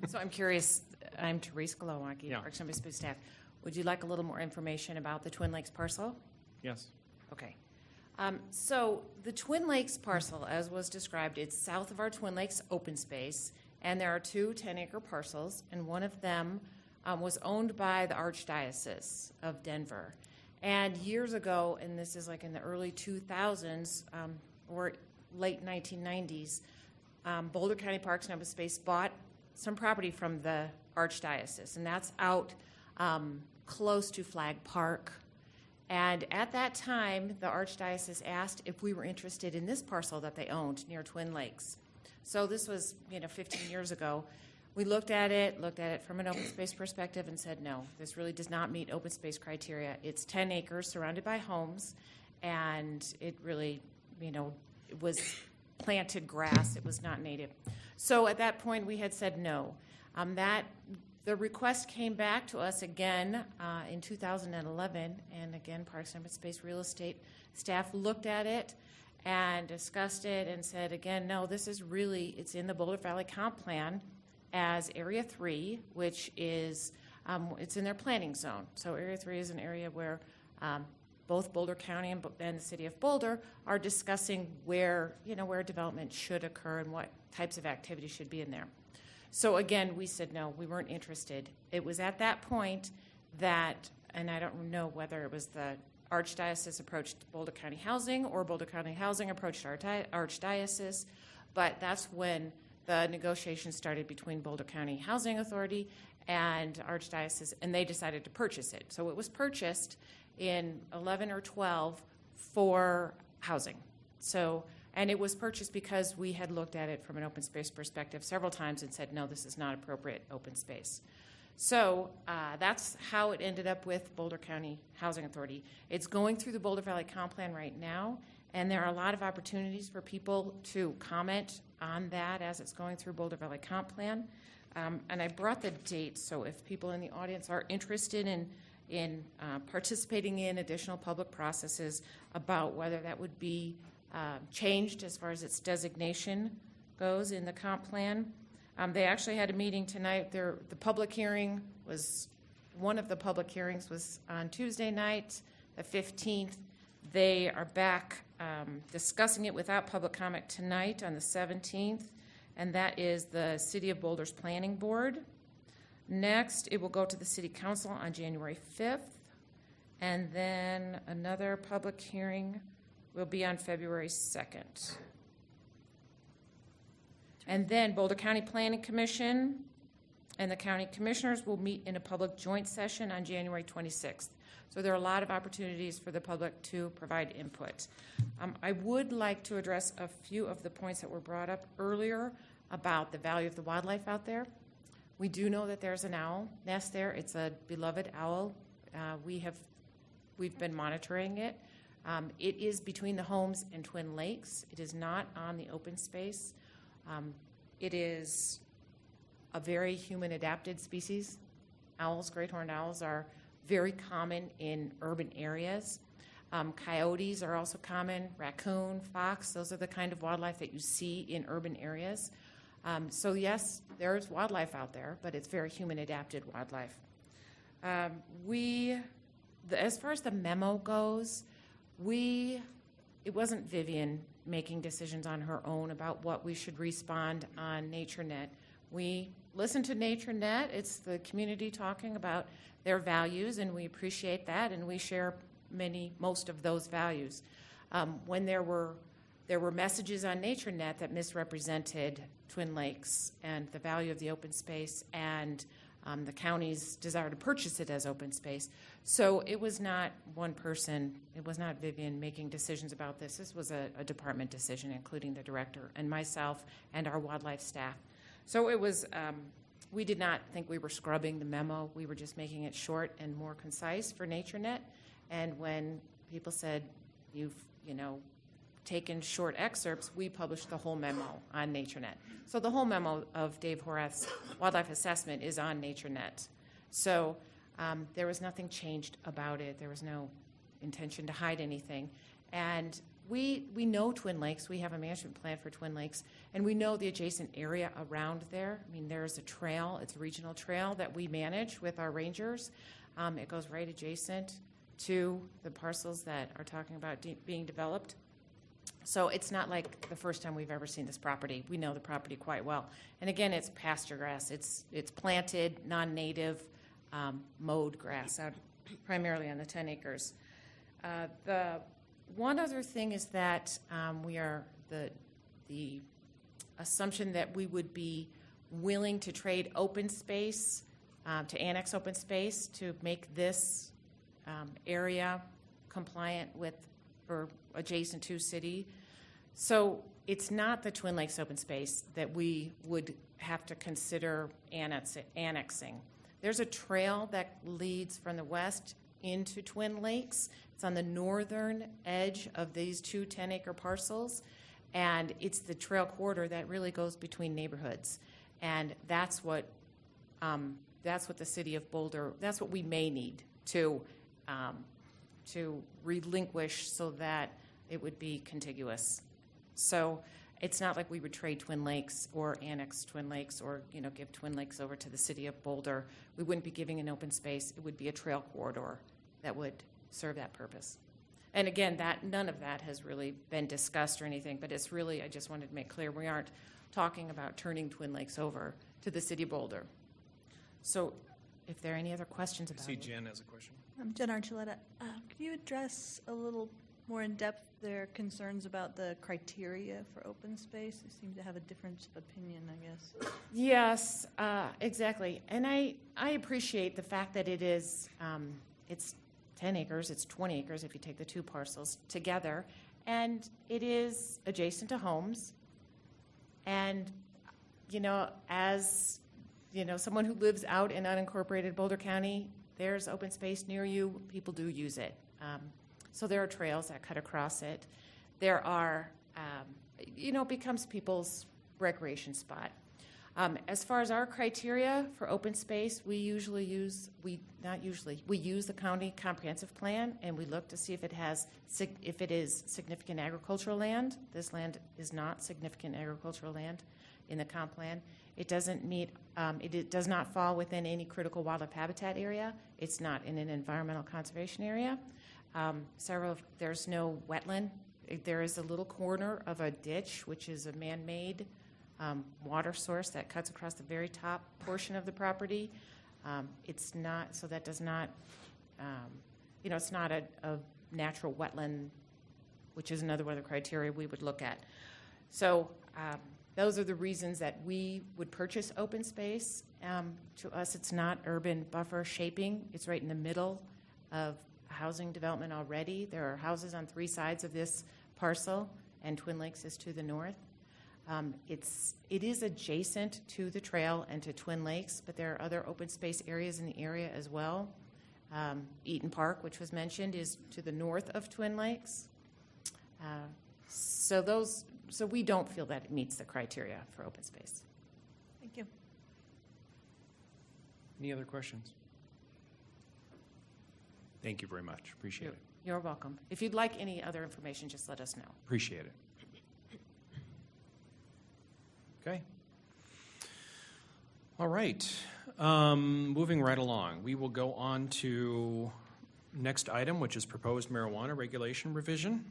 So I'm curious, I'm Therese Glowacki, Yeah. Parks and Open staff. Would you like a little more information about the Twin Lakes parcel? Yes. Okay. So the Twin Lakes parcel, as was described, it's south of our Twin Lakes open space, and there are two 10-acre parcels, and one of them was owned by the Archdiocese of Denver. And years ago, and this is like in the early 2000s or late 1990s, Boulder County Parks and Open Space bought some property from the Archdiocese, and that's out close to Flag Park. And at that time, the Archdiocese asked if we were interested in this parcel that they owned near Twin Lakes. So this was, 15 years ago. We looked at it from an open space perspective and said, no, this really does not meet open space criteria. It's 10 acres surrounded by homes, and it really, it was planted grass. It was not native. So at that point, we had said no. The request came back to us again in 2011, and again, Parks and Open Space Real Estate staff looked at it and discussed it and said, again, no, this is really, it's in the Boulder Valley Comp Plan as Area 3, which is, it's in their planning zone. So Area 3 is an area where both Boulder County and the City of Boulder are discussing where development should occur and what types of activities should be in there. So again, we said no, we weren't interested. It was at that point that, and I don't know whether it was the Archdiocese approached Boulder County Housing or Boulder County Housing approached Archdiocese, but that's when the negotiations started between Boulder County Housing Authority and Archdiocese, and they decided to purchase it. So it was purchased in 11 or 12 for housing. So, and it was purchased because we had looked at it from an open space perspective several times and said, no, this is not appropriate open space. So that's how it ended up with Boulder County Housing Authority. It's going through the Boulder Valley Comp Plan right now, and there are a lot of opportunities for people to comment on that as it's going through Boulder Valley Comp Plan. And I brought the dates, so if people in the audience are interested in participating in additional public processes about whether that would be changed as far as its designation goes in the comp plan. They actually had a meeting tonight. The public hearing was, one of the public hearings was on Tuesday night, the 15th. They are back discussing it without public comment tonight on the 17th, and that is the City of Boulder's Planning Board. Next, it will go to the City Council on January 5th, and then another public hearing will be on February 2nd. And then Boulder County Planning Commission and the county commissioners will meet in a public joint session on January 26th. So there are a lot of opportunities for the public to provide input. I would like to address a few of the points that were brought up earlier about the value of the wildlife out there. We do know that there's an owl nest there. It's a beloved owl. We've been monitoring it. It is between the homes and Twin Lakes. It is not on the open space. It is a very human-adapted species. Owls, great horned owls, are very common in urban areas. Coyotes are also common, raccoon, fox, those are the kind of wildlife that you see in urban areas. So yes, there's wildlife out there, but it's very human-adapted wildlife. As far as the memo goes, it wasn't Vivian making decisions on her own about what we should respond on NatureNet. We listen to NatureNet. It's the community talking about their values, and we appreciate that, and we share most of those values. When there were messages on NatureNet that misrepresented Twin Lakes and the value of the open space and the county's desire to purchase it as open space. So it was not one person, it was not Vivian making decisions about this. This was a department decision, including the director and myself and our wildlife staff. So it was, we did not think we were scrubbing the memo. We were just making it short and more concise for NatureNet. And when people said, you've, taken short excerpts, we published the whole memo on NatureNet. So the whole memo of Dave Horath's wildlife assessment is on NatureNet. So there was nothing changed about it. There was no intention to hide anything. And we know Twin Lakes. We have a management plan for Twin Lakes, and we know the adjacent area around there. I mean, there's a trail. It's a regional trail that we manage with our rangers. It goes right adjacent to the parcels that are talking about being developed. So it's not like the first time we've ever seen this property. We know the property quite well. And again, it's pasture grass. It's planted, non-native, mowed grass out primarily on the 10 acres. The one other thing is that we are the assumption that we would be willing to trade open space, to annex open space to make this area compliant with or adjacent to city. So it's not the Twin Lakes open space that we would have to consider annexing. There's a trail that leads from the west into Twin Lakes. It's on the northern edge of these two 10-acre parcels, and it's the trail corridor that really goes between neighborhoods. And that's what the city of Boulder, that's what we may need to relinquish so that it would be contiguous. So it's not like we would trade Twin Lakes or annex Twin Lakes or give Twin Lakes over to the city of Boulder. We wouldn't be giving an open space. It would be a trail corridor that would serve that purpose. And again, none of that has really been discussed or anything, but it's really, I just wanted to make clear, we aren't talking about turning Twin Lakes over to the city of Boulder. So if there are any other questions about it. I see Jen has a question. I'm Jen Archuleta. Could you address a little more in depth their concerns about the criteria for open space? You seem to have a difference of opinion, I guess. Yes, exactly. And I appreciate the fact that it is, it's 10 acres, it's 20 acres if you take the two parcels together, and it is adjacent to homes. And, as, someone who lives out in unincorporated Boulder County, there's open space near you, people do use it. So there are trails that cut across it. There are, it becomes people's recreation spot. As far as our criteria for open space, we use the county comprehensive plan, and we look to see if it is significant agricultural land. This land is not significant agricultural land in the comp plan. It doesn't meet, it does not fall within any critical wildlife habitat area. It's not in an environmental conservation area. There's no wetland. There is a little corner of a ditch, which is a man-made water source that cuts across the very top portion of the property. It's not, so that does not, it's not a natural wetland, which is another one of the criteria we would look at. So those are the reasons that we would purchase open space. To us, it's not urban buffer shaping. It's right in the middle of housing development already. There are houses on three sides of this parcel, and Twin Lakes is to the north. It is adjacent to the trail and to Twin Lakes, but there are other open space areas in the area as well. Eaton Park, which was mentioned, is to the north of Twin Lakes. So we don't feel that it meets the criteria for open space. Thank you. Any other questions? Thank you very much. Appreciate it. You're welcome. If you'd like any other information, just let us know. Appreciate it. Okay. All right. Moving right along, we will go on to next item, which is proposed marijuana regulation revision.